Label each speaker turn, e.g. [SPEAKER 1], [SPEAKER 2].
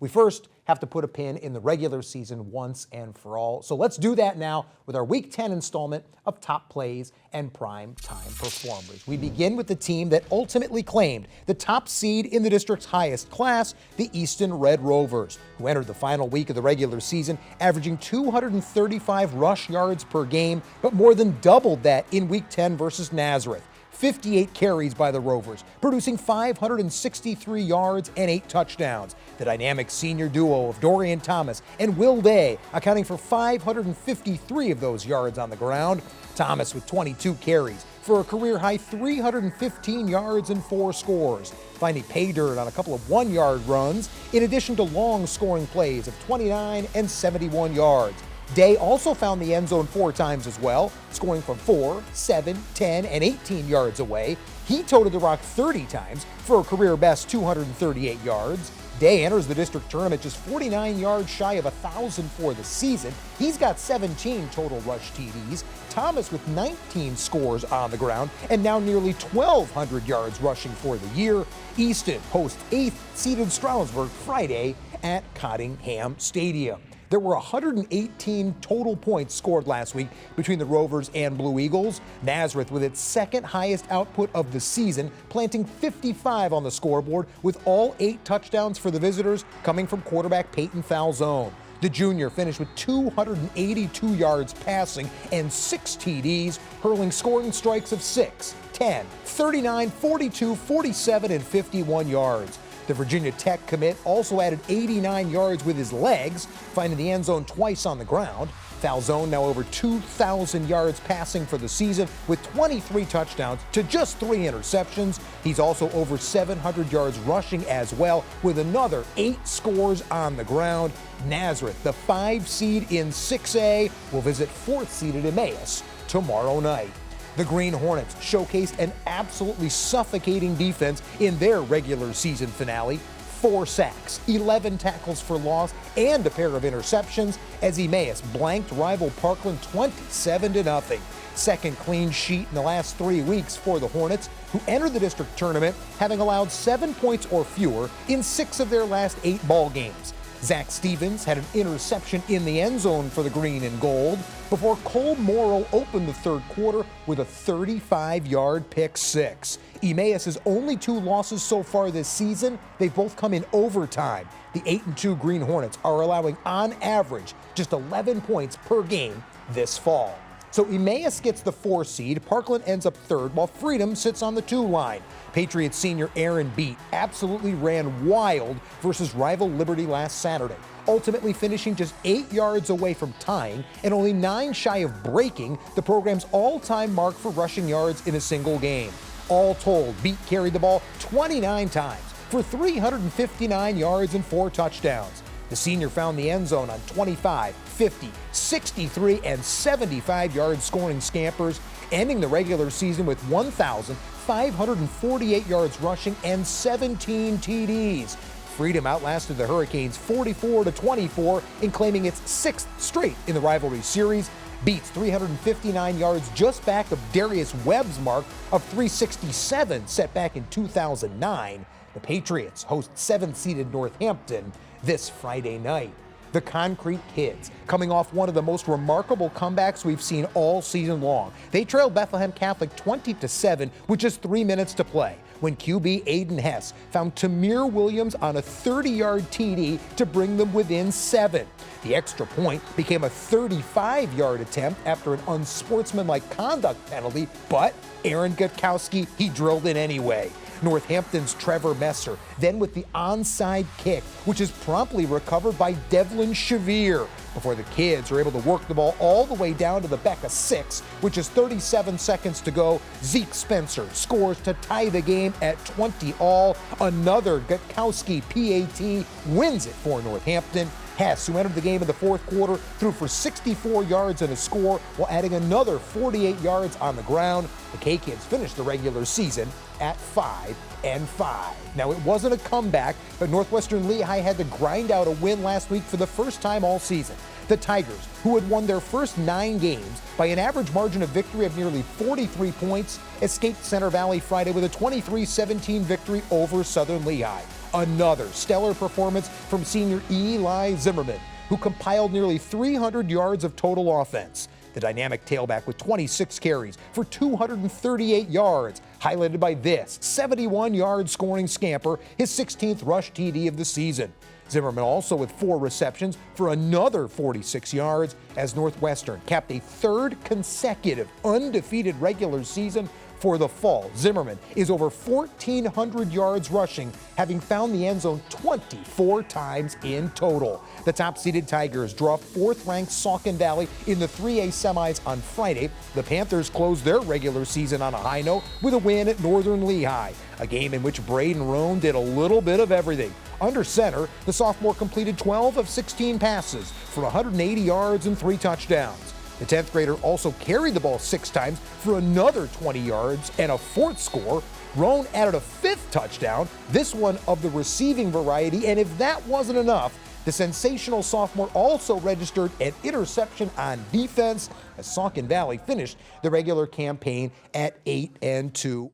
[SPEAKER 1] We first have to put a pin in the regular season once and for all. So let's do that now with our Week 10 installment of Top Plays and Prime Time Performers. We begin with the team that ultimately claimed the top seed in the district's highest class, the Easton Red Rovers, who entered the final week of the regular season averaging 235 rush yards per game, but more than doubled that in Week 10 versus Nazareth. 58 carries by the Rovers, producing 563 yards and 8 touchdowns. The dynamic senior duo of Dorian Thomas and Will Day accounting for 553 of those yards on the ground. Thomas with 22 carries for a career-high 315 yards and 4 scores, finding pay dirt on a couple of 1-yard runs, in addition to long scoring plays of 29 and 71 yards. Day also found the end zone 4 times as well, scoring from 4, 7, 10, and 18 yards away. He toted the rock 30 times for a career-best 238 yards. Day enters the district tournament just 49 yards shy of 1,000 for the season. He's got 17 total rush TDs. Thomas with 19 scores on the ground and now nearly 1,200 yards rushing for the year. Easton hosts 8th-seeded Stroudsburg Friday at Cottingham Stadium. There were 118 total points scored last week between the Rovers and Blue Eagles. Nazareth with its second highest output of the season, planting 55 on the scoreboard, with all 8 touchdowns for the visitors coming from quarterback Peyton Falzone. The junior finished with 282 yards passing and 6 TDs, hurling scoring strikes of 6, 10, 39, 42, 47, and 51 yards. The Virginia Tech commit also added 89 yards with his legs, finding the end zone twice on the ground. Falzone now over 2,000 yards passing for the season with 23 touchdowns to just 3 interceptions. He's also over 700 yards rushing as well with another 8 scores on the ground. Nazareth, the 5 seed in 6A, will visit 4th seeded Emmaus tomorrow night. The Green Hornets showcased an absolutely suffocating defense in their regular season finale. 4 sacks, 11 tackles for loss, and a pair of interceptions as Emmaus blanked rival Parkland 27-0. Second clean sheet in the last 3 weeks for the Hornets, who entered the district tournament having allowed 7 points or fewer in 6 of their last 8 ball games. Zach Stevens had an interception in the end zone for the green and gold before Cole Morrill opened the third quarter with a 35-yard pick six. Emmaus' only 2 losses so far this season, they've both come in overtime. The 8-2 Green Hornets are allowing on average just 11 points per game this fall. So Emmaus gets the 4 seed, Parkland ends up 3rd, while Freedom sits on the 2 line. Patriots senior Aaron Beat absolutely ran wild versus rival Liberty last Saturday, ultimately finishing just 8 yards away from tying and only 9 shy of breaking the program's all-time mark for rushing yards in a single game. All told, Beat carried the ball 29 times for 359 yards and 4 touchdowns. The senior found the end zone on 25, 50, 63, and 75-yard scoring scampers, ending the regular season with 1,548 yards rushing and 17 TDs. Freedom outlasted the Hurricanes 44-24 in claiming its 6th straight in the rivalry series. Beats 359 yards just back of Darius Webb's mark of 367 set back in 2009. The Patriots host 7th-seeded Northampton this Friday night. The Concrete Kids, coming off one of the most remarkable comebacks we've seen all season long. They trailed Bethlehem Catholic 20-7 with just 3 minutes to play when QB Aiden Hess found Tamir Williams on a 30-yard TD to bring them within 7. The extra point became a 35-yard attempt after an unsportsmanlike conduct penalty, but Aaron Gutkowski, he drilled it anyway. Northampton's Trevor Messer, then with the onside kick, which is promptly recovered by Devlin Shavir, before the kids are able to work the ball all the way down to the Becca 6, which is 37 seconds to go. Zeke Spencer scores to tie the game at 20 all. Another Gutkowski PAT wins it for Northampton. Hess, who entered the game in the 4th quarter, threw for 64 yards and a score while adding another 48 yards on the ground. The K-Kids finished the regular season at 5-5. Now, it wasn't a comeback, but Northwestern Lehigh had to grind out a win last week for the first time all season. The Tigers, who had won their first 9 games by an average margin of victory of nearly 43 points, escaped Center Valley Friday with a 23-17 victory over Southern Lehigh. Another stellar performance from senior Eli Zimmerman, who compiled nearly 300 yards of total offense. The dynamic tailback with 26 carries for 238 yards, highlighted by this 71-yard scoring scamper, his 16th rush TD of the season. Zimmerman also with 4 receptions for another 46 yards as Northwestern capped a 3rd consecutive undefeated regular season for the fall. Zimmerman is over 1,400 yards rushing, having found the end zone 24 times in total. The top-seeded Tigers draw 4th-ranked Saucon Valley in the 3A semis on Friday. The Panthers closed their regular season on a high note with a win at Northern Lehigh, a game in which Braden Roan did a little bit of everything. Under center, the sophomore completed 12 of 16 passes for 180 yards and 3 touchdowns. The 10th grader also carried the ball 6 times for another 20 yards and a 4th score. Roan added a 5th touchdown, this one of the receiving variety, and if that wasn't enough, the sensational sophomore also registered an interception on defense as Saucon Valley finished the regular campaign at 8-2.